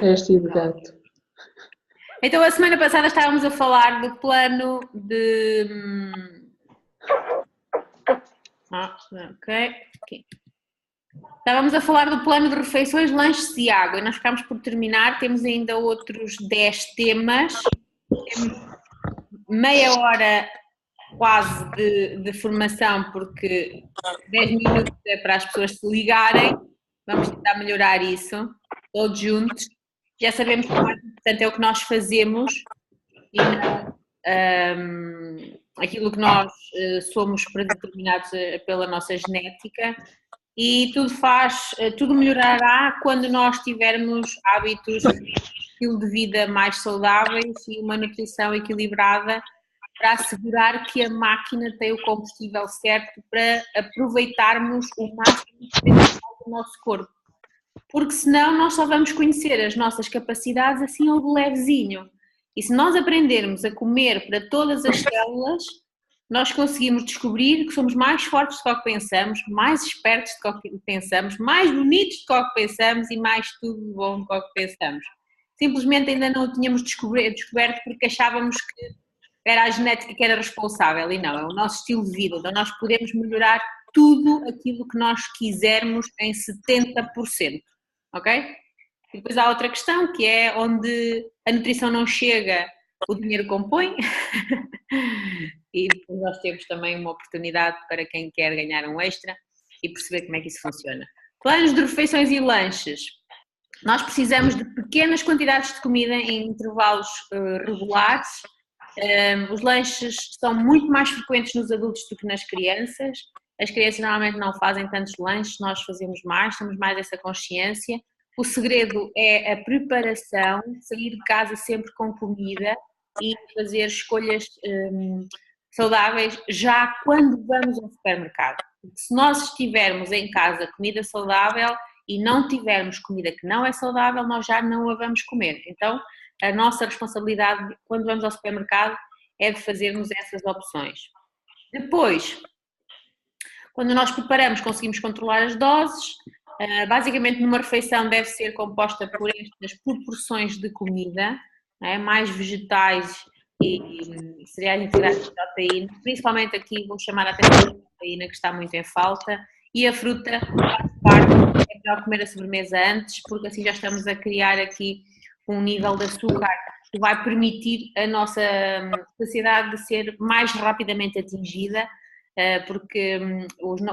És elegante. Então, a semana passada estávamos a falar do plano de. Ok. Aqui. Estávamos a falar do plano de refeições, lanches e água, e nós ficámos por terminar. Temos ainda outros 10 temas. Temos meia hora quase de formação, porque 10 minutos é para as pessoas se ligarem. Vamos tentar melhorar isso, todos juntos. Já sabemos que o mais importante é o que nós fazemos e não aquilo que nós somos predeterminados pela nossa genética. E tudo melhorará quando nós tivermos hábitos, estilo de vida mais saudáveis e uma nutrição equilibrada para assegurar que a máquina tem o combustível certo para aproveitarmos o máximo potencial do nosso corpo. Porque senão nós só vamos conhecer as nossas capacidades assim ao de levezinho. E se nós aprendermos a comer para todas as células, nós conseguimos descobrir que somos mais fortes do que pensamos, mais espertos do que pensamos, mais bonitos do que pensamos e mais tudo bom do que pensamos. Simplesmente ainda não o tínhamos descoberto porque achávamos que era a genética que era responsável e não, é o nosso estilo de vida. Então nós podemos melhorar tudo aquilo que nós quisermos em 70%, ok? E depois há outra questão que é onde a nutrição não chega, o dinheiro compõe. E depois nós temos também uma oportunidade para quem quer ganhar um extra e perceber como é que isso funciona. Planos de refeições e lanches. Nós precisamos de pequenas quantidades de comida em intervalos regulares. Os lanches são muito mais frequentes nos adultos do que nas crianças. As crianças normalmente não fazem tantos lanches, nós fazemos mais, temos mais essa consciência. O segredo é a preparação, sair de casa sempre com comida e fazer escolhas saudáveis já quando vamos ao supermercado. Porque se nós estivermos em casa comida saudável e não tivermos comida que não é saudável, nós já não a vamos comer. Então, a nossa responsabilidade quando vamos ao supermercado é de fazermos essas opções. Depois, quando nós preparamos, conseguimos controlar as doses. Basicamente, numa refeição deve ser composta por estas proporções de comida, mais vegetais e cereais integrados de proteína, principalmente aqui vou chamar a atenção da proteína que está muito em falta, e a fruta faz parte, é melhor comer a sobremesa antes, porque assim já estamos a criar aqui um nível de açúcar que vai permitir a nossa saciedade de ser mais rapidamente atingida, porque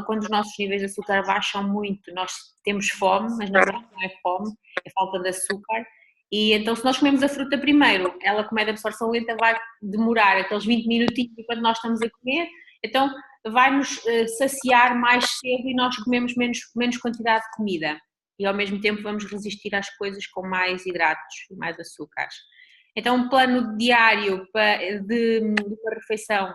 quando os nossos níveis de açúcar baixam muito, nós temos fome, mas na verdade não é fome, é falta de açúcar. E então, se nós comemos a fruta primeiro, ela, como é de absorção lenta, vai demorar aqueles 20 minutinhos enquanto nós estamos a comer, então vai-nos saciar mais cedo e nós comemos menos quantidade de comida. E ao mesmo tempo vamos resistir às coisas com mais hidratos e mais açúcares. Então, um plano diário de uma refeição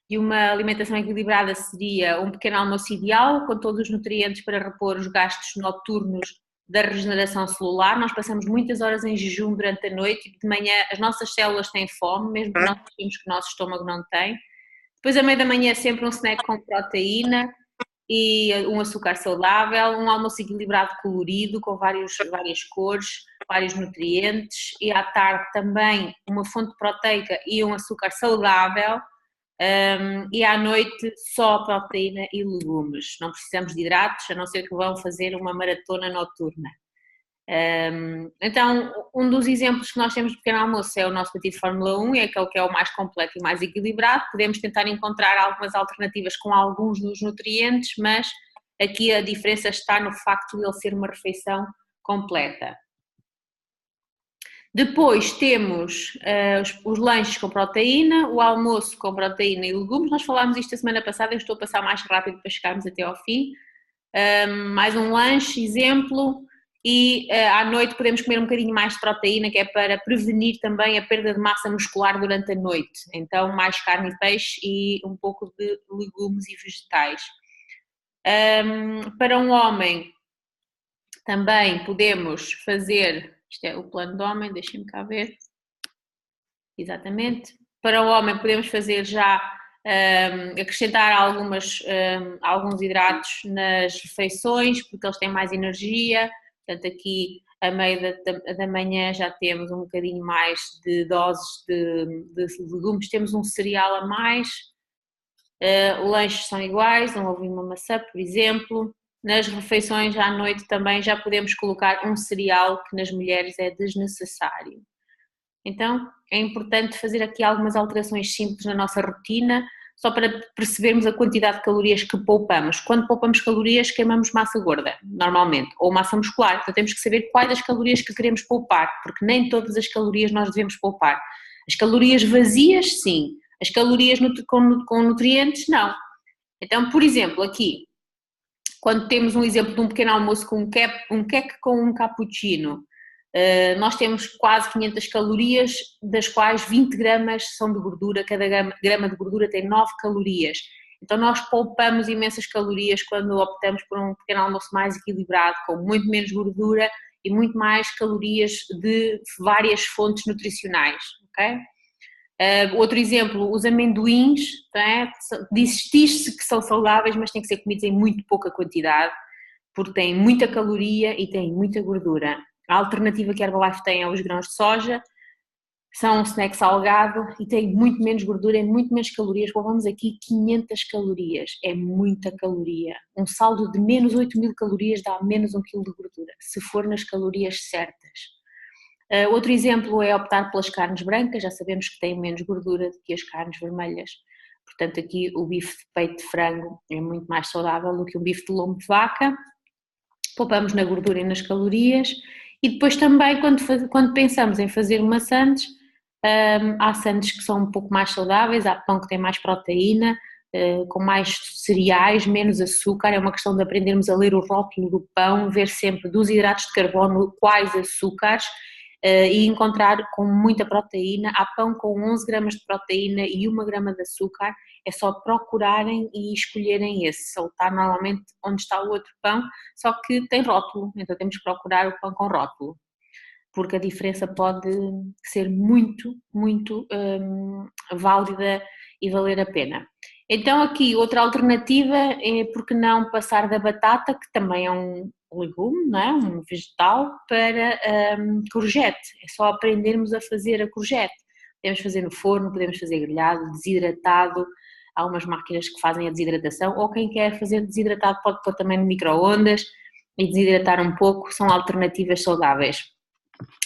e uma alimentação equilibrada seria um pequeno almoço ideal, com todos os nutrientes para repor os gastos noturnos da regeneração celular. Nós passamos muitas horas em jejum durante a noite e de manhã as nossas células têm fome, mesmo que nós sabemos que o nosso estômago não tem. Depois, à meia da manhã, sempre um snack com proteína e um açúcar saudável, um almoço equilibrado colorido, com várias cores, vários nutrientes, e à tarde também uma fonte proteica e um açúcar saudável. E à noite só proteína e legumes. Não precisamos de hidratos, a não ser que vão fazer uma maratona noturna. Então, um dos exemplos que nós temos de pequeno almoço é o nosso batido de Fórmula 1, é aquele que é o mais completo e mais equilibrado. Podemos tentar encontrar algumas alternativas com alguns dos nutrientes, mas aqui a diferença está no facto de ele ser uma refeição completa. Depois temos os lanches com proteína, o almoço com proteína e legumes. Nós falámos isto a semana passada, eu estou a passar mais rápido para chegarmos até ao fim. Mais um lanche, exemplo, e à noite podemos comer um bocadinho mais de proteína, que é para prevenir também a perda de massa muscular durante a noite. Então, mais carne e peixe e um pouco de legumes e vegetais. Para um homem, também podemos fazer. Isto é o plano do homem, deixem-me cá ver. Exatamente. Para o homem podemos fazer já, acrescentar alguns hidratos nas refeições, porque eles têm mais energia. Portanto, aqui a meio da manhã já temos um bocadinho mais de doses de legumes, temos um cereal a mais, lanches são iguais, um ovo e uma maçã, por exemplo. Nas refeições à noite também já podemos colocar um cereal que nas mulheres é desnecessário. Então é importante fazer aqui algumas alterações simples na nossa rotina, só para percebermos a quantidade de calorias que poupamos. Quando poupamos calorias, queimamos massa gorda, normalmente, ou massa muscular. Então temos que saber quais as calorias que queremos poupar, porque nem todas as calorias nós devemos poupar. As calorias vazias, sim. As calorias com nutrientes, não. Então, por exemplo, aqui, quando temos um exemplo de um pequeno almoço com um queque com um cappuccino, nós temos quase 500 calorias, das quais 20 gramas são de gordura, cada grama de gordura tem 9 calorias. Então nós poupamos imensas calorias quando optamos por um pequeno almoço mais equilibrado, com muito menos gordura e muito mais calorias de várias fontes nutricionais, ok? Outro exemplo, os amendoins, é? Diz-se que são saudáveis, mas têm que ser comidos em muito pouca quantidade, porque têm muita caloria e têm muita gordura. A alternativa que a Herbalife tem é os grãos de soja, são um snack salgado e tem muito menos gordura e muito menos calorias. Poupamos aqui 500 calorias, é muita caloria. Um saldo de menos 8.000 calorias dá menos 1 kg de gordura, se for nas calorias certas. Outro exemplo é optar pelas carnes brancas, já sabemos que têm menos gordura do que as carnes vermelhas. Portanto, aqui o bife de peito de frango é muito mais saudável do que o bife de lombo de vaca. Poupamos na gordura e nas calorias. E depois também, quando pensamos em fazer uma sandes, há sandes que são um pouco mais saudáveis, há pão que tem mais proteína, com mais cereais, menos açúcar. É uma questão de aprendermos a ler o rótulo do pão, ver sempre dos hidratos de carbono quais açúcares, e encontrar com muita proteína. Há pão com 11 gramas de proteína e 1 grama de açúcar, é só procurarem e escolherem esse. Ele está normalmente onde está o outro pão, só que tem rótulo, então temos que procurar o pão com rótulo, porque a diferença pode ser muito, muito válida e valer a pena. Então aqui outra alternativa é, porque não passar da batata, que também é um legume, não é? Um vegetal, para courgette. É só aprendermos a fazer a courgette. Podemos fazer no forno, podemos fazer grelhado, desidratado. Há umas máquinas que fazem a desidratação, ou quem quer fazer desidratado pode pôr também no micro-ondas e desidratar um pouco, são alternativas saudáveis.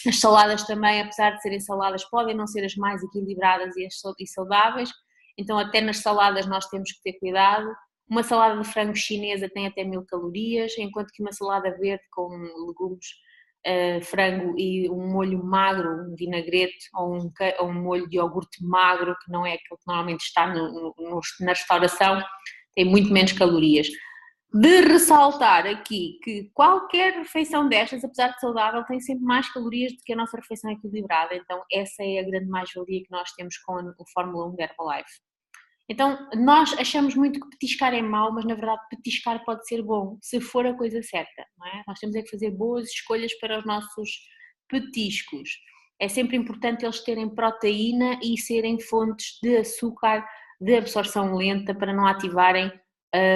As saladas também, apesar de serem saladas, podem não ser as mais equilibradas e saudáveis, então até nas saladas nós temos que ter cuidado. Uma salada de frango chinesa tem até 1000 calorias, enquanto que uma salada verde com legumes, frango e um molho magro, um vinagrete ou um molho de iogurte magro, que não é aquele que normalmente está na restauração, tem muito menos calorias. De ressaltar aqui que qualquer refeição destas, apesar de saudável, tem sempre mais calorias do que a nossa refeição equilibrada, então essa é a grande mais-valia que nós temos com o Fórmula 1 da Herbalife. Então nós achamos muito que petiscar é mau, mas na verdade petiscar pode ser bom, se for a coisa certa, não é? Nós temos é que fazer boas escolhas para os nossos petiscos. É sempre importante eles terem proteína e serem fontes de açúcar de absorção lenta para não ativarem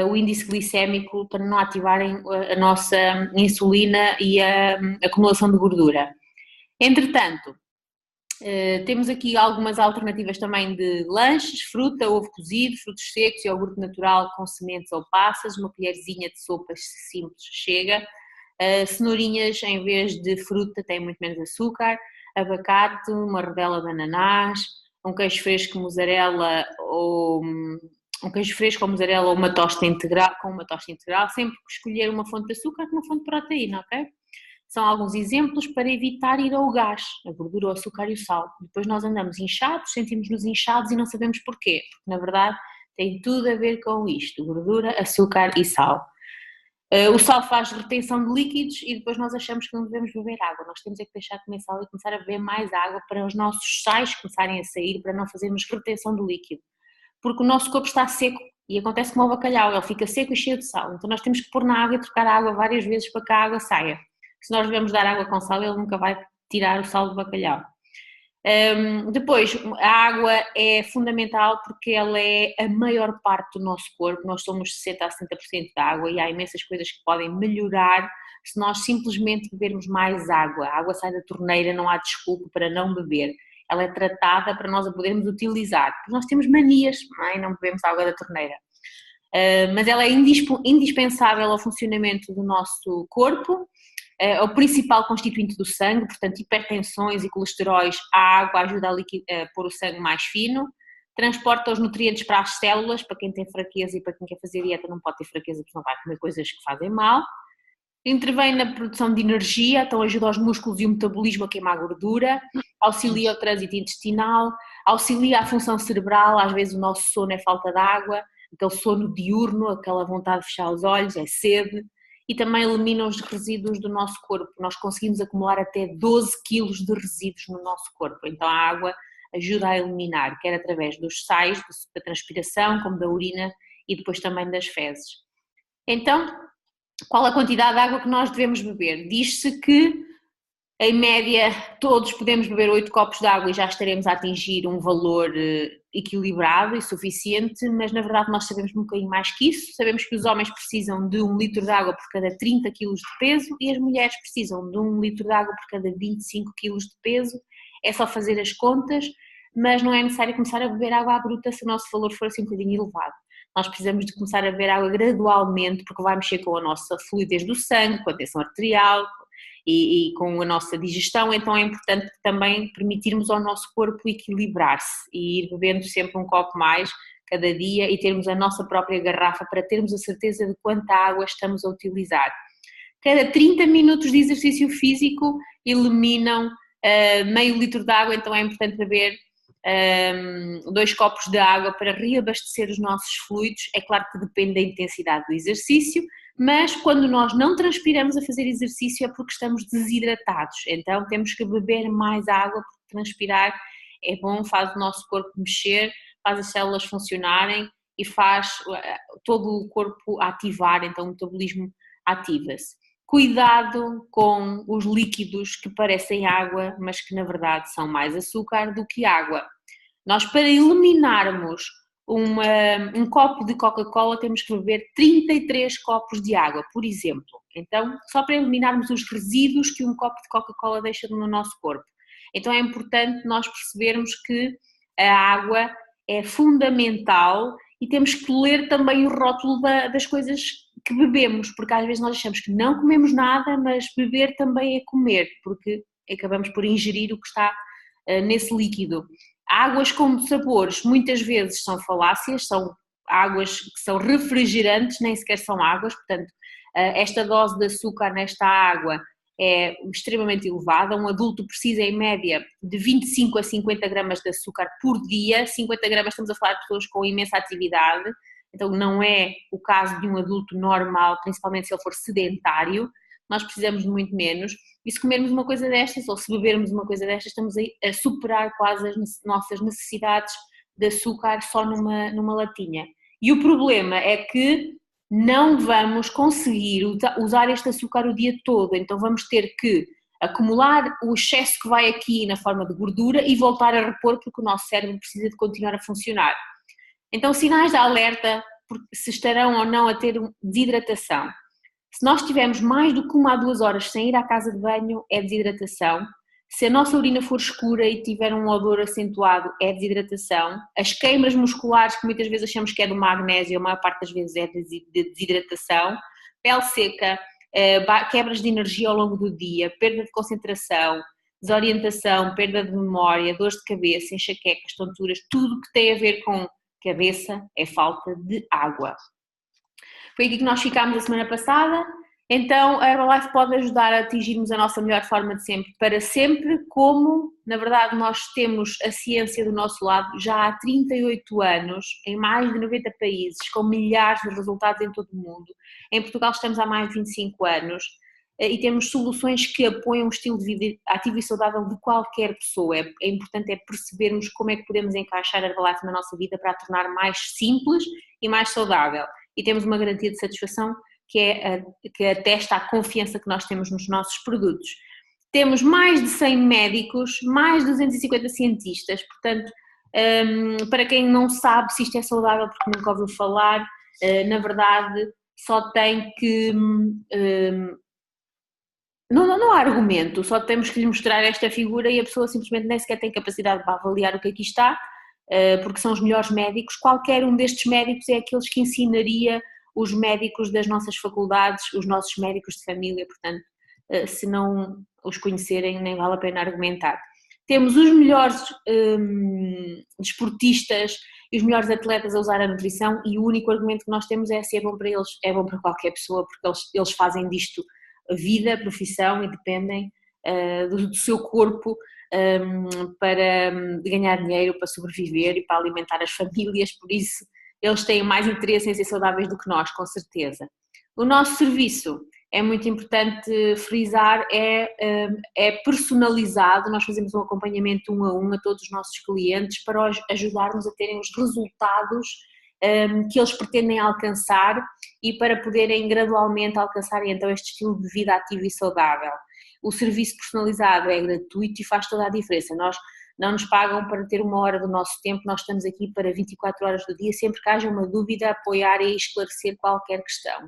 o índice glicémico, para não ativarem a nossa insulina e a acumulação de gordura. Entretanto, temos aqui algumas alternativas também de lanches: fruta, ovo cozido, frutos secos, iogurte natural com sementes ou passas, uma colherzinha de sopas simples chega, cenourinhas em vez de fruta têm muito menos açúcar, abacate, uma rodela de ananás, um queijo fresco mussarela ou uma tosta integral, sempre escolher uma fonte de açúcar com uma fonte de proteína, ok? São alguns exemplos para evitar ir ao gás, a gordura, o açúcar e o sal. Depois nós andamos inchados, sentimos-nos inchados e não sabemos porquê, porque na verdade tem tudo a ver com isto: gordura, açúcar e sal. O sal faz retenção de líquidos e depois nós achamos que não devemos beber água. Nós temos é que deixar de comer sal e começar a beber mais água para os nossos sais começarem a sair, para não fazermos retenção de líquido. Porque o nosso corpo está seco e acontece como o bacalhau, ele fica seco e cheio de sal. Então nós temos que pôr na água e trocar a água várias vezes para que a água saia. Se nós devemos dar água com sal, ele nunca vai tirar o sal do bacalhau. Depois, a água é fundamental porque ela é a maior parte do nosso corpo. Nós somos 60% a 70% de água e há imensas coisas que podem melhorar se nós simplesmente bebermos mais água. A água sai da torneira, não há desculpa para não beber. Ela é tratada para nós a podermos utilizar. Porque nós temos manias, não é? Não bebemos água da torneira. Mas ela é indispensável ao funcionamento do nosso corpo, é o principal constituinte do sangue, portanto, hipertensões e colesteróis, a água ajuda a pôr o sangue mais fino, transporta os nutrientes para as células, para quem tem fraqueza e para quem quer fazer dieta não pode ter fraqueza porque não vai comer coisas que fazem mal. Intervém na produção de energia, então ajuda os músculos e o metabolismo a queimar gordura, auxilia o trânsito intestinal, auxilia a função cerebral, às vezes o nosso sono é falta de água, aquele sono diurno, aquela vontade de fechar os olhos, é sede, e também elimina os resíduos do nosso corpo. Nós conseguimos acumular até 12 quilos de resíduos no nosso corpo, então a água ajuda a eliminar, quer através dos sais, da transpiração, como da urina e depois também das fezes. Então, qual a quantidade de água que nós devemos beber? Diz-se que, em média, todos podemos beber 8 copos de água e já estaremos a atingir um valor equilibrado e suficiente, mas na verdade nós sabemos um bocadinho mais que isso. Sabemos que os homens precisam de 1 litro de água por cada 30 kg de peso e as mulheres precisam de 1 litro de água por cada 25 kg de peso. É só fazer as contas, mas não é necessário começar a beber água à bruta se o nosso valor for assim um bocadinho elevado. Nós precisamos de começar a beber água gradualmente, porque vai mexer com a nossa fluidez do sangue, com a tensão arterial e com a nossa digestão, então é importante também permitirmos ao nosso corpo equilibrar-se e ir bebendo sempre um copo mais cada dia e termos a nossa própria garrafa para termos a certeza de quanta água estamos a utilizar. Cada 30 minutos de exercício físico eliminam meio litro de água, então é importante beber 2 copos de água para reabastecer os nossos fluidos. É claro que depende da intensidade do exercício, mas quando nós não transpiramos a fazer exercício é porque estamos desidratados, então temos que beber mais água, porque transpirar é bom, faz o nosso corpo mexer, faz as células funcionarem e faz todo o corpo ativar, então o metabolismo ativa-se. Cuidado com os líquidos que parecem água, mas que na verdade são mais açúcar do que água. Nós, para eliminarmos um copo de Coca-Cola, temos que beber 33 copos de água, por exemplo. Então, só para eliminarmos os resíduos que um copo de Coca-Cola deixa no nosso corpo. Então, é importante nós percebermos que a água é fundamental e temos que ler também o rótulo das coisas que bebemos, porque às vezes nós achamos que não comemos nada, mas beber também é comer, porque acabamos por ingerir o que está nesse líquido. Águas com sabores muitas vezes são falácias, são águas que são refrigerantes, nem sequer são águas, portanto esta dose de açúcar nesta água é extremamente elevada. Um adulto precisa em média de 25 a 50 gramas de açúcar por dia. 50 gramas, estamos a falar de pessoas com imensa atividade, então não é o caso de um adulto normal, principalmente se ele for sedentário. Nós precisamos de muito menos, e se comermos uma coisa destas, ou se bebermos uma coisa destas, estamos a superar quase as nossas necessidades de açúcar só numa latinha. E o problema é que não vamos conseguir usar este açúcar o dia todo, então vamos ter que acumular o excesso que vai aqui na forma de gordura e voltar a repor, porque o nosso cérebro precisa de continuar a funcionar. Então, sinais de alerta, se estarão ou não a ter desidratação. Se nós tivermos mais do que 1 a 2 horas sem ir à casa de banho, é desidratação. Se a nossa urina for escura e tiver um odor acentuado, é desidratação. As queimas musculares, que muitas vezes achamos que é do magnésio, a maior parte das vezes é de desidratação. Pele seca, quebras de energia ao longo do dia, perda de concentração, desorientação, perda de memória, dores de cabeça, enxaquecas, tonturas, tudo que tem a ver com cabeça é falta de água. Foi aqui que nós ficámos a semana passada. Então a Herbalife pode ajudar a atingirmos a nossa melhor forma de sempre, para sempre, como na verdade nós temos a ciência do nosso lado já há 38 anos, em mais de 90 países, com milhares de resultados em todo o mundo. Em Portugal estamos há mais de 25 anos e temos soluções que apoiam um estilo de vida ativo e saudável de qualquer pessoa. É importante percebermos como é que podemos encaixar a Herbalife na nossa vida para a tornar mais simples e mais saudável. E temos uma garantia de satisfação que atesta a confiança que nós temos nos nossos produtos. Temos mais de 100 médicos, mais de 250 cientistas, portanto, para quem não sabe se isto é saudável porque nunca ouviu falar, na verdade só tem que Não há argumento, só temos que lhe mostrar esta figura e a pessoa simplesmente nem sequer tem capacidade para avaliar o que aqui está, porque são os melhores médicos. Qualquer um destes médicos é aqueles que ensinaria os médicos das nossas faculdades, os nossos médicos de família, portanto, se não os conhecerem, nem vale a pena argumentar. Temos os melhores desportistas e os melhores atletas a usar a nutrição, e o único argumento que nós temos é se é bom para eles, é bom para qualquer pessoa, porque eles fazem disto a vida, a profissão e dependem do seu corpo para ganhar dinheiro, para sobreviver e para alimentar as famílias, por isso eles têm mais interesse em ser saudáveis do que nós, com certeza. O nosso serviço, é muito importante frisar, é personalizado, nós fazemos um acompanhamento 1 a 1 a todos os nossos clientes para os ajudarmos a terem os resultados que eles pretendem alcançar e para poderem gradualmente alcançar então este estilo de vida ativo e saudável. O serviço personalizado é gratuito e faz toda a diferença. Nós não nos pagam para ter 1 hora do nosso tempo, nós estamos aqui para 24 horas do dia, sempre que haja uma dúvida, apoiar e esclarecer qualquer questão.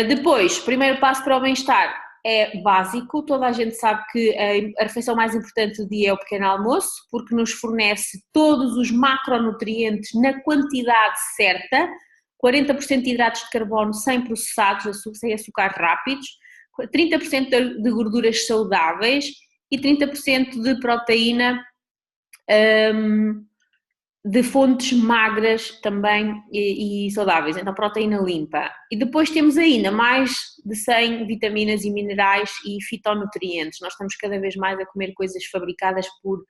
Depois, primeiro passo para o bem-estar é básico, toda a gente sabe que a refeição mais importante do dia é o pequeno almoço, porque nos fornece todos os macronutrientes na quantidade certa, 40% de hidratos de carbono sem processados, sem açúcar rápidos, 30% de gorduras saudáveis e 30% de proteína de fontes magras também e saudáveis, então proteína limpa. E depois temos ainda mais de 100 vitaminas e minerais e fitonutrientes. Nós estamos cada vez mais a comer coisas fabricadas por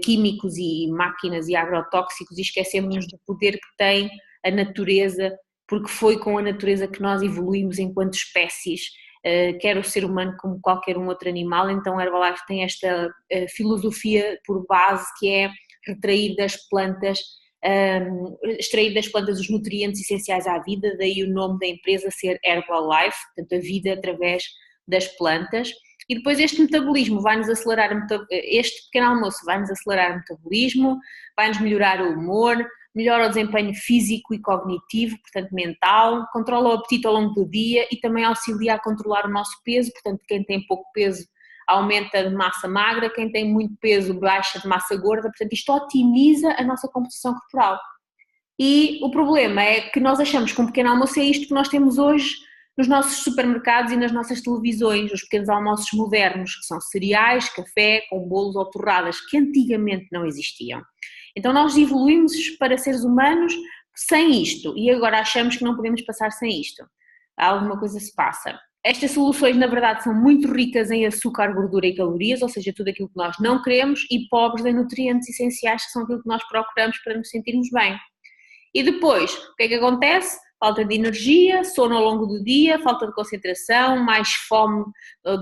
químicos e máquinas e agrotóxicos e esquecemos do poder que tem a natureza, porque foi com a natureza que nós evoluímos enquanto espécies, quer o ser humano como qualquer outro animal. Então a Herbalife tem esta filosofia por base que é retrair das plantas, extrair das plantas os nutrientes essenciais à vida, daí o nome da empresa ser Herbalife, portanto a vida através das plantas. E depois este metabolismo vai-nos acelerar, este pequeno almoço vai-nos acelerar o metabolismo, vai-nos melhorar o humor, melhora o desempenho físico e cognitivo, portanto mental, controla o apetite ao longo do dia e também auxilia a controlar o nosso peso, portanto quem tem pouco peso aumenta de massa magra, quem tem muito peso baixa de massa gorda, portanto isto otimiza a nossa composição corporal. E o problema é que nós achamos que um pequeno almoço é isto que nós temos hoje nos nossos supermercados e nas nossas televisões, os pequenos almoços modernos, que são cereais, café, com bolos ou torradas, que antigamente não existiam. Então nós evoluímos para seres humanos sem isto e agora achamos que não podemos passar sem isto. Alguma coisa se passa. Estas soluções, na verdade, são muito ricas em açúcar, gordura e calorias, ou seja, tudo aquilo que nós não queremos, e pobres em nutrientes essenciais, que são aquilo que nós procuramos para nos sentirmos bem. E depois, o que é que acontece? Falta de energia, sono ao longo do dia, falta de concentração, mais fome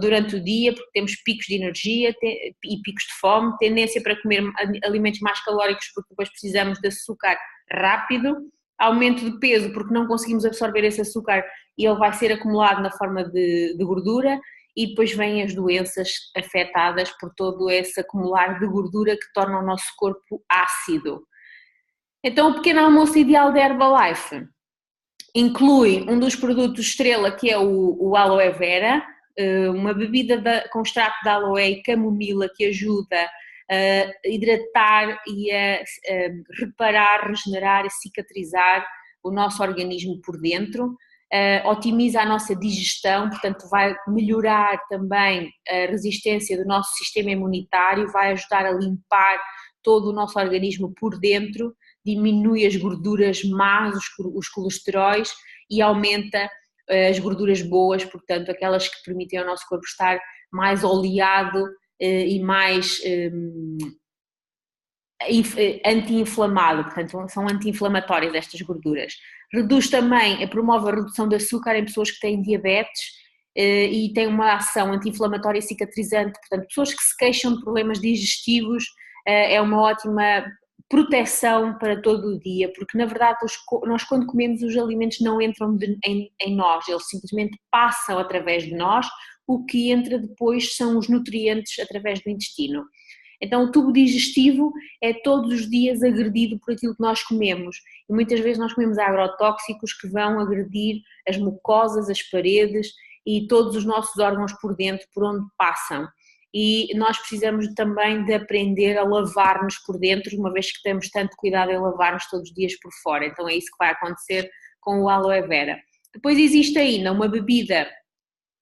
durante o dia, porque temos picos de energia e picos de fome, tendência para comer alimentos mais calóricos, porque depois precisamos de açúcar rápido, aumento de peso, porque não conseguimos absorver esse açúcar e ele vai ser acumulado na forma de gordura, e depois vêm as doenças afetadas por todo esse acumular de gordura que torna o nosso corpo ácido. Então o pequeno almoço ideal da Herbalife inclui um dos produtos estrela, que é o aloe vera, uma bebida com extrato de aloe e camomila que ajuda a hidratar e a reparar, regenerar e cicatrizar o nosso organismo por dentro, otimiza a nossa digestão, portanto vai melhorar também a resistência do nosso sistema imunitário, vai ajudar a limpar todo o nosso organismo por dentro, diminui as gorduras más, os colesteróis e aumenta as gorduras boas, portanto aquelas que permitem ao nosso corpo estar mais oleado e mais anti-inflamado, portanto são anti-inflamatórias estas gorduras. Reduz também, promove a redução de açúcar em pessoas que têm diabetes e tem uma ação anti-inflamatória e cicatrizante, portanto pessoas que se queixam de problemas digestivos, é uma ótima proteção para todo o dia, porque na verdade nós quando comemos os alimentos não entram em nós, eles simplesmente passam através de nós, o que entra depois são os nutrientes através do intestino. Então o tubo digestivo é todos os dias agredido por aquilo que nós comemos e muitas vezes nós comemos agrotóxicos que vão agredir as mucosas, as paredes e todos os nossos órgãos por dentro, por onde passam. E nós precisamos também de aprender a lavar-nos por dentro, uma vez que temos tanto cuidado em lavar-nos todos os dias por fora. Então é isso que vai acontecer com o aloe vera. Depois existe ainda uma bebida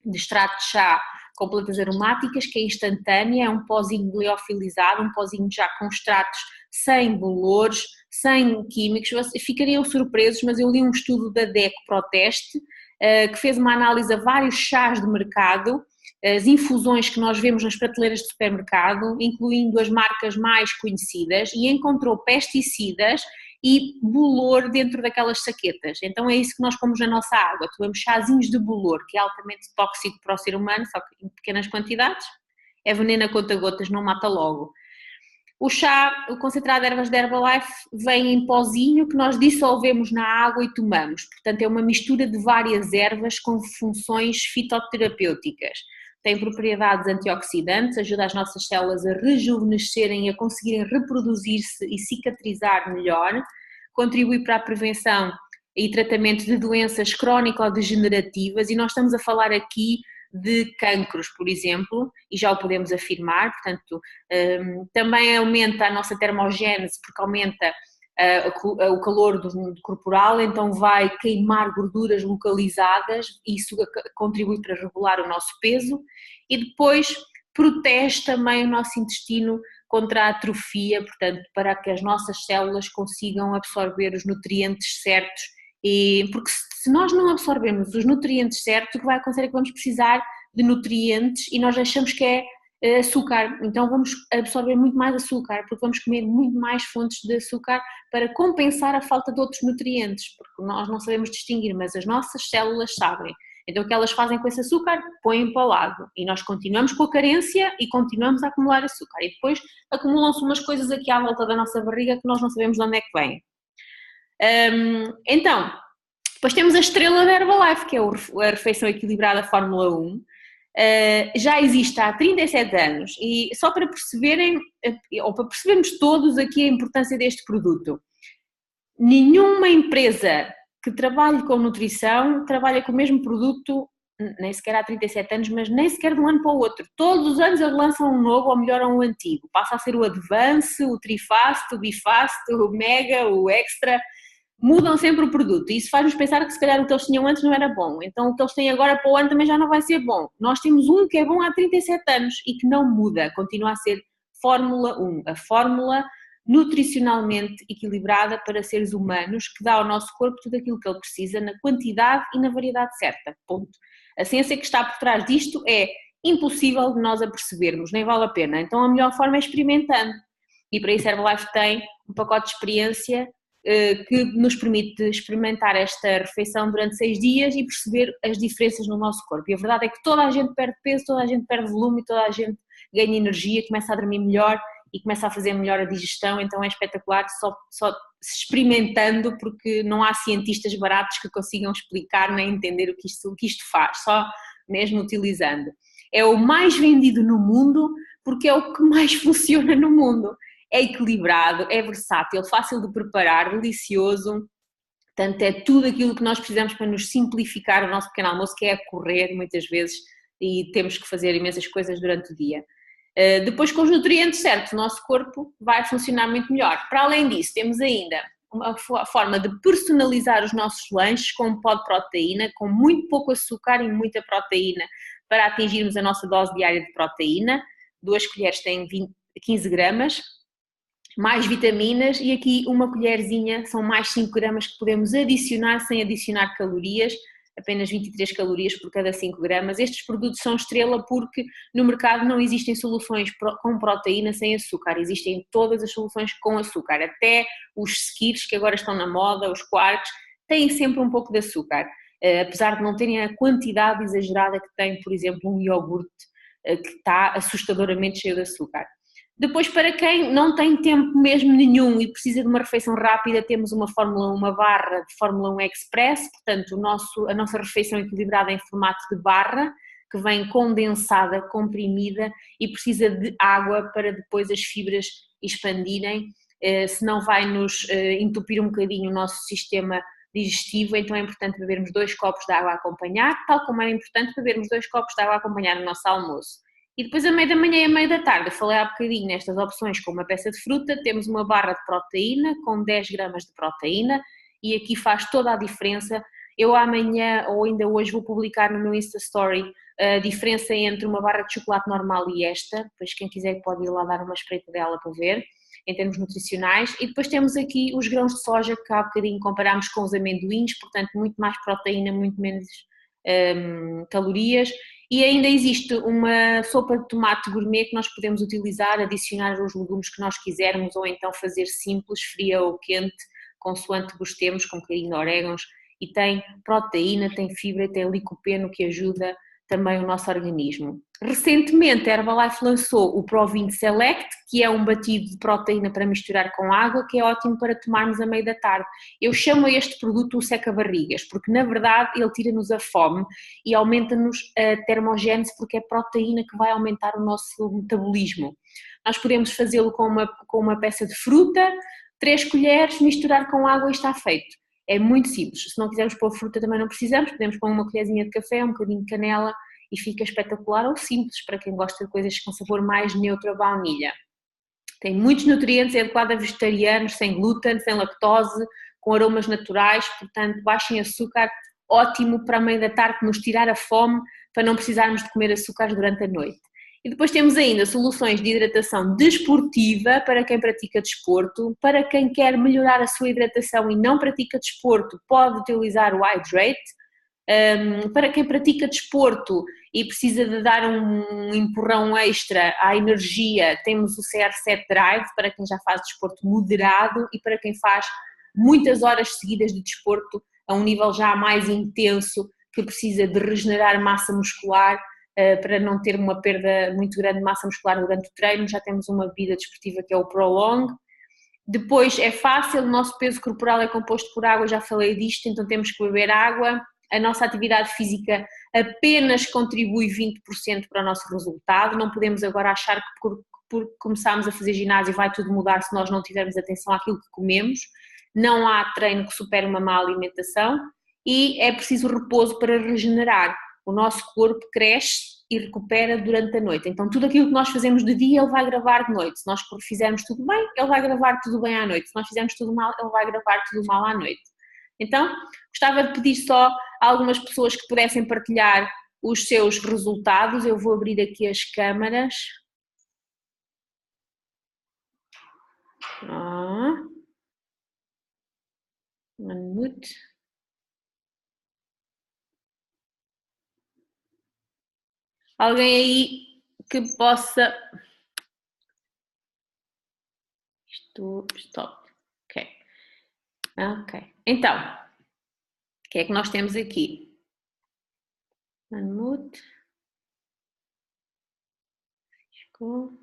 de extrato de chá com plantas aromáticas, que é instantânea, é um pozinho liofilizado, um pozinho já com extratos sem bolores, sem químicos. Ficariam surpresos, mas eu li um estudo da DECO Proteste, que fez uma análise a vários chás de mercado, as infusões que nós vemos nas prateleiras de supermercado, incluindo as marcas mais conhecidas, e encontrou pesticidas e bolor dentro daquelas saquetas. Então é isso que nós pomos na nossa água, tomamos chazinhos de bolor, que é altamente tóxico para o ser humano, só que em pequenas quantidades, é veneno a conta-gotas, não mata logo. O chá, o concentrado de ervas da Herbalife, vem em pozinho que nós dissolvemos na água e tomamos, portanto é uma mistura de várias ervas com funções fitoterapêuticas. Tem propriedades antioxidantes, ajuda as nossas células a rejuvenescerem e a conseguirem reproduzir-se e cicatrizar melhor, contribui para a prevenção e tratamento de doenças crónico-degenerativas, e nós estamos a falar aqui de cancros, por exemplo, e já o podemos afirmar, portanto, também aumenta a nossa termogénese, porque aumenta o calor corporal, então vai queimar gorduras localizadas, e isso contribui para regular o nosso peso, e depois protege também o nosso intestino contra a atrofia, portanto, para que as nossas células consigam absorver os nutrientes certos, e porque se nós não absorvemos os nutrientes certos, o que vai acontecer é que vamos precisar de nutrientes e nós achamos que é açúcar, então vamos absorver muito mais açúcar, porque vamos comer muito mais fontes de açúcar para compensar a falta de outros nutrientes, porque nós não sabemos distinguir, mas as nossas células sabem. Então o que elas fazem com esse açúcar? Põem para o lado, e nós continuamos com a carência e continuamos a acumular açúcar, e depois acumulam-se umas coisas aqui à volta da nossa barriga que nós não sabemos de onde é que vêm. Então, depois temos a estrela da Herbalife, que é a refeição equilibrada Fórmula 1, já existe há 37 anos, e só para perceberem, ou para percebermos todos aqui a importância deste produto, nenhuma empresa que trabalhe com nutrição trabalha com o mesmo produto, nem sequer há 37 anos, mas nem sequer de um ano para o outro. Todos os anos eles lançam um novo ou melhoram o antigo, passa a ser o Advance, o Trifast, o Bifast, o Mega, o Extra, mudam sempre o produto, e isso faz-nos pensar que se calhar o que eles tinham antes não era bom, então o que eles têm agora para o ano também já não vai ser bom. Nós temos um que é bom há 37 anos e que não muda, continua a ser Fórmula 1, a fórmula nutricionalmente equilibrada para seres humanos, que dá ao nosso corpo tudo aquilo que ele precisa na quantidade e na variedade certa, ponto. A ciência que está por trás disto é impossível de nós apercebermos, nem vale a pena, então a melhor forma é experimentando, e para isso a Herbalife tem um pacote de experiência que nos permite experimentar esta refeição durante 6 dias e perceber as diferenças no nosso corpo. E a verdade é que toda a gente perde peso, toda a gente perde volume, toda a gente ganha energia, começa a dormir melhor e começa a fazer melhor a digestão, então é espetacular só experimentando, porque não há cientistas baratos que consigam explicar nem entender o que isto faz, só mesmo utilizando. É o mais vendido no mundo porque é o que mais funciona no mundo. É equilibrado, é versátil, fácil de preparar, delicioso, portanto é tudo aquilo que nós precisamos para nos simplificar o nosso pequeno almoço, que é correr muitas vezes e temos que fazer imensas coisas durante o dia. Depois, com os nutrientes certos, o nosso corpo vai funcionar muito melhor. Para além disso, temos ainda uma forma de personalizar os nossos lanches com um pó de proteína, com muito pouco açúcar e muita proteína, para atingirmos a nossa dose diária de proteína. 2 colheres têm 15 gramas, mais vitaminas, e aqui uma colherzinha são mais 5 gramas que podemos adicionar sem adicionar calorias, apenas 23 calorias por cada 5 gramas. Estes produtos são estrela porque no mercado não existem soluções com proteína sem açúcar, existem todas as soluções com açúcar, até os skirs que agora estão na moda, os quarks, têm sempre um pouco de açúcar, apesar de não terem a quantidade exagerada que tem, por exemplo, um iogurte que está assustadoramente cheio de açúcar. Depois, para quem não tem tempo mesmo nenhum e precisa de uma refeição rápida, temos uma Fórmula 1, uma barra de Fórmula 1 Express, portanto a nossa refeição equilibrada em formato de barra, que vem condensada, comprimida e precisa de água para depois as fibras expandirem, senão vai nos entupir um bocadinho o nosso sistema digestivo, então é importante bebermos 2 copos de água a acompanhar, tal como é importante bebermos 2 copos de água a acompanhar o nosso almoço. E depois, a meio da manhã e a meio da tarde, eu falei há bocadinho nestas opções com uma peça de fruta, temos uma barra de proteína com 10 gramas de proteína e aqui faz toda a diferença. Eu amanhã ou ainda hoje vou publicar no meu Insta Story a diferença entre uma barra de chocolate normal e esta, depois quem quiser pode ir lá dar uma espreita dela para ver, em termos nutricionais. E depois temos aqui os grãos de soja que há bocadinho comparámos com os amendoins, portanto muito mais proteína, muito menos calorias. E ainda existe uma sopa de tomate gourmet que nós podemos utilizar, adicionar os legumes que nós quisermos ou então fazer simples, fria ou quente, consoante gostemos, com um bocadinho de orégãos, e tem proteína, tem fibra, tem licopeno que ajuda também o nosso organismo. Recentemente a Herbalife lançou o Pro20 Select, que é um batido de proteína para misturar com água, que é ótimo para tomarmos a meio da tarde. Eu chamo este produto o seca-barrigas, porque na verdade ele tira-nos a fome e aumenta-nos a termogénese, porque é proteína que vai aumentar o nosso metabolismo. Nós podemos fazê-lo com uma peça de fruta, 3 colheres, misturar com água e está feito. É muito simples. Se não quisermos pôr fruta também não precisamos, podemos pôr uma colherzinha de café, um bocadinho de canela e fica espetacular, ou simples para quem gosta de coisas com sabor mais neutro a baunilha. Tem muitos nutrientes, é adequado a vegetarianos, sem glúten, sem lactose, com aromas naturais, portanto baixo em açúcar, ótimo para a meia da tarde nos tirar a fome, para não precisarmos de comer açúcares durante a noite. E depois temos ainda soluções de hidratação desportiva para quem pratica desporto, para quem quer melhorar a sua hidratação e não pratica desporto, pode utilizar o Hydrate. Para quem pratica desporto e precisa de dar um empurrão extra à energia, temos o CR7 Drive para quem já faz desporto moderado e para quem faz muitas horas seguidas de desporto a um nível já mais intenso, que precisa de regenerar massa muscular para não ter uma perda muito grande de massa muscular durante o treino. Já temos uma bebida desportiva que é o Prolong. Depois é fácil, o nosso peso corporal é composto por água, já falei disto, então temos que beber água. A nossa atividade física apenas contribui 20% para o nosso resultado, não podemos agora achar que por começarmos a fazer ginásio vai tudo mudar se nós não tivermos atenção àquilo que comemos. Não há treino que supere uma má alimentação e é preciso repouso para regenerar. O nosso corpo cresce e recupera durante a noite, então tudo aquilo que nós fazemos de dia ele vai gravar de noite. Se nós fizermos tudo bem, ele vai gravar tudo bem à noite. Se nós fizermos tudo mal, ele vai gravar tudo mal à noite. Então, gostava de pedir só a algumas pessoas que pudessem partilhar os seus resultados. Eu vou abrir aqui as câmaras. Mute. Alguém aí que possa... Stop. Ok. Então, o que é que nós temos aqui? Unmute. Ficou.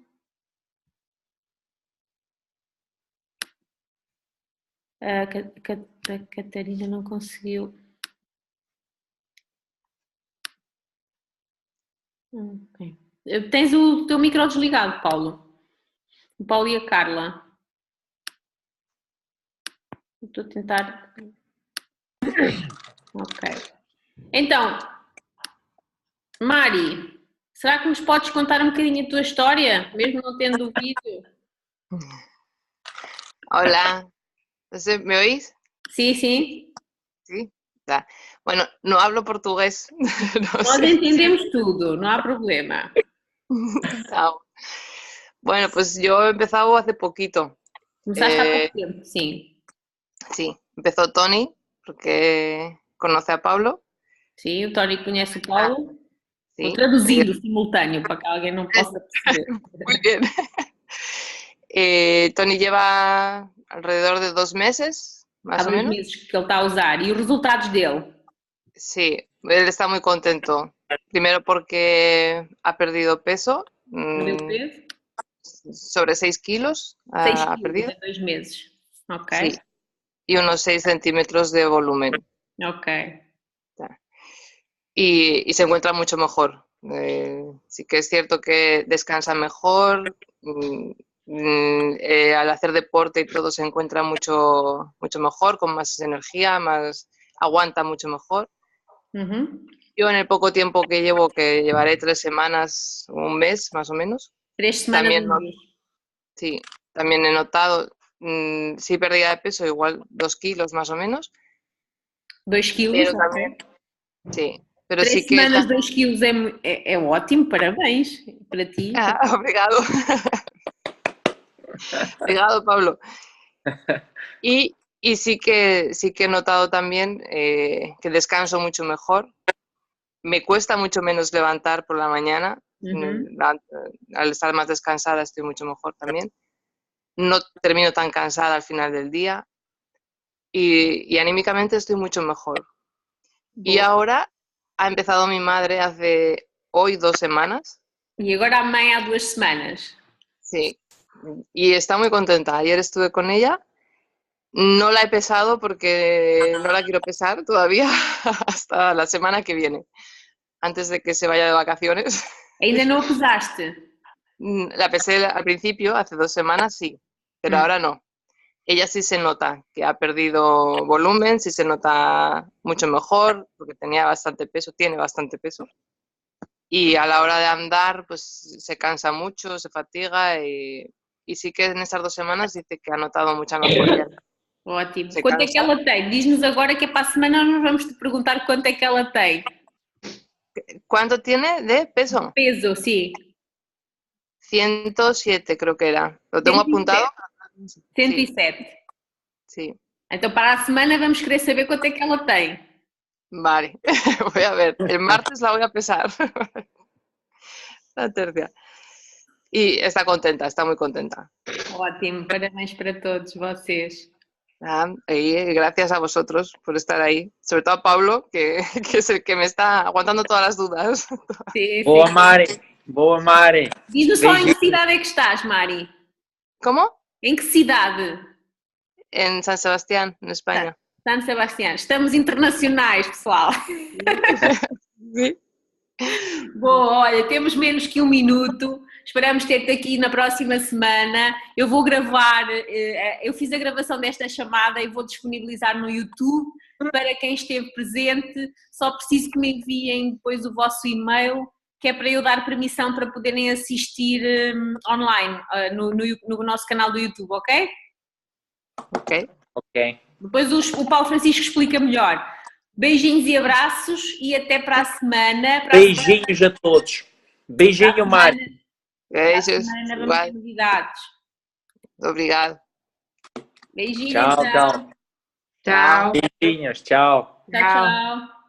A Catarina não conseguiu. Okay. Tens o teu micro desligado, Paulo. O Paulo e a Carla. Estou a tentar. Ok. Então, Mari, será que nos podes contar um bocadinho a tua história, mesmo não tendo o vídeo? Hola, ¿me oís? Sí, sí. Sí, está. Bueno, no hablo portugués. Nós entendemos tudo, não há problema. Ah, bueno, pues yo he empezado hace poquito. Começaste há pouco tempo, sim. Sí, empezó Tony, porque conoce a Pablo. Sim, o Tony conhece o Paulo. Sí. Vou traduzindo simultâneo para que alguém não possa perceber. Muy bien. Tony lleva alrededor de 2 meses, más Há o 2 menos. meses que ele está a usar. E os resultados dele? Sí, él está muy contento. Primero porque ha perdido peso. Perdeu peso? Sobre 6 kilos 6 ha quilos perdido. em 2 meses. Ok. Sí, y unos 6 centímetros de volumen. Ok. Y se encuentra mucho mejor. Sí que es cierto que descansa mejor, Al hacer deporte y todo se encuentra mucho, mucho mejor, con más energía, aguanta mucho mejor. Yo en el poco tiempo que llevo, que llevaré 3 semanas o un mes más o menos, 3 semanas, también, sí, también he notado, sí perdía de peso, igual 2 kilos más o menos, 2 quilos, pero también, sí, pero 3 sí que semanas, 2 quilos é ótimo, parabéns para ti. obrigado. Obrigado, Pablo. Y sí que he notado también que descanso mucho mejor. Me cuesta mucho menos levantar por la mañana. Al estar más descansada estoy mucho mejor también. No termino tan cansada al final del día. Y anímicamente estoy mucho mejor. Y ahora ha empezado mi madre hace hoy 2 semanas. E agora a mãe há 2 semanas. Sí. Y está muy contenta. Ayer estuve con ella. No la he pesado porque no la quiero pesar todavía hasta la semana que viene, antes de que se vaya de vacaciones. Ainda não a pesaste? La pesé al principio, hace 2 semanas, sí, pero ahora no. Ella sí se nota que ha perdido volumen, sí se nota mucho mejor, porque tenía bastante peso, tiene bastante peso. Y a la hora de andar, pues se cansa mucho, se fatiga y sí que en estas 2 semanas dice que ha notado mucha mejoría. Ótimo. Se Quanto é que cansa. ela tem? Diz-nos agora que é para a semana nós vamos te perguntar quanto é que ela tem. ¿Cuánto tiene de peso? Peso, sim. 107 creo que era. Lo tengo 107. apuntado. 107. Sí. Então para a semana vamos querer saber quanto é que ela tem. Vale, voy a ver. El martes la voy a pesar. La tercia. Y está contenta, está muy contenta. Ótimo, parabéns para todos vocês. Y gracias a vosotros por estar ahí. Sobre todo a Pablo, que es el que me está aguantando todas las dudas. Sim, Boa, sim. Mari. Boa, Mari. Diz-nos só em que Beijinho. cidade é que estás, Mari. ¿Cómo? Em que cidade? En San Sebastián, en España. San Sebastián. Estamos internacionais, pessoal. Sí. Bom, olha, temos menos que 1 minuto. Esperamos ter-te aqui na próxima semana. Eu vou gravar, eu fiz a gravação desta chamada e vou disponibilizar no YouTube para quem esteve presente. Só preciso que me enviem depois o vosso e-mail, que é para eu dar permissão para poderem assistir online no nosso canal do YouTube, ok? Ok. Ok. Depois o Paulo Francisco explica melhor. Beijinhos e abraços e até para a semana. Beijinhos a todos. Beijinho, Mari. Beijos. Semana vamos ter novidades. Obrigado. Beijinhos. Tchau, tchau. Tchau. Beijinhos, tchau. Tchau, tchau.